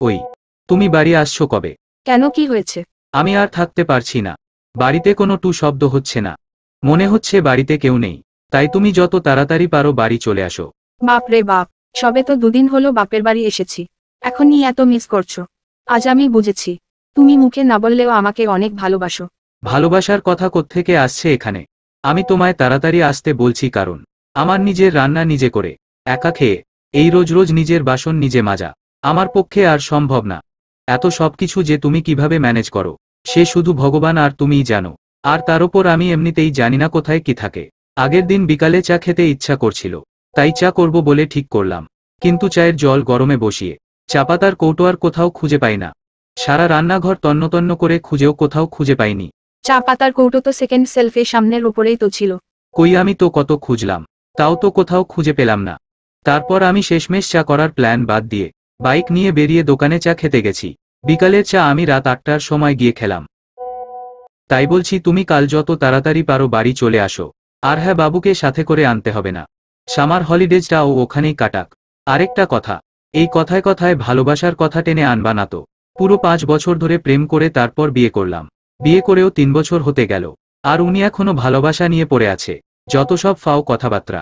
ওই, তুমি বাড়ি আসছো কবে? কেন, কি হয়েছে? আমি আর থাকতে পারছি না। বাড়িতে কোনো টু শব্দ হচ্ছে না। মনে হচ্ছে বাড়িতে কেউ নেই। তাই তুমি যত তাড়াতাড়ি পারো বাড়ি চলে আসো। বাপ রে বাপ, সবে তো দুদিন হলো বাপের বাড়ি এসেছি, এখনই এত মিস করছো? আজ আমি বুঝেছি, তুমি মুখে না বললেও আমাকে অনেক ভালোবাসো। ভালোবাসার কথা কোত্থেকে আসছে এখানে? আমি তোমায় তাড়াতাড়ি আসতে বলছি কারণ আমার নিজের রান্না নিজে করে একা খেয়ে এই রোজ রোজ নিজের বাসন নিজে মাজা আমার পক্ষে আর সম্ভব না। এত সবকিছু যে তুমি কিভাবে ম্যানেজ করো সে শুধু ভগবান আর তুমিই জানো। আর তার ওপর আমি এমনিতেই জানি না কোথায় কি থাকে। আগের দিন বিকালে চা খেতে ইচ্ছা করছিল, তাই চা করব বলে ঠিক করলাম। কিন্তু চায়ের জল গরমে বসিয়ে চা পাতার কৌটো আর কোথাও খুঁজে পাই না। সারা রান্নাঘর তন্ন তন্ন করে খুঁজেও কোথাও খুঁজে পাইনি। চা পাতার কৌটো তো সেকেন্ড সেলফে সামনের উপরেই তো ছিল। কই, আমি তো কত খুঁজলাম, তাও তো কোথাও খুঁজে পেলাম না। তারপর আমি শেষমেশ চা করার প্ল্যান বাদ দিয়ে বাইক নিয়ে বেরিয়ে দোকানে চা খেতে গেছি। বিকালের চা আমি রাত 8টার সময় গিয়ে খেলাম। তাই বলছি তুমি কাল যত তাড়াতাড়ি পারো বাড়ি চলে আসো। আর হ্যাঁ, বাবুকে সাথে করে আনতে হবে না। সামার হলিডেজটাও ওখানেই কাটাক। আরেকটা কথা, এই কথায় কথায় ভালোবাসার কথা টেনে আনবা না তো। পুরো 5 বছর ধরে প্রেম করে তারপর বিয়ে করলাম। বিয়ে করেও 3 বছর হতে গেল, আর উনি এখনো ভালোবাসা নিয়ে পড়ে আছে। যত সব ফাও কথাবার্তা।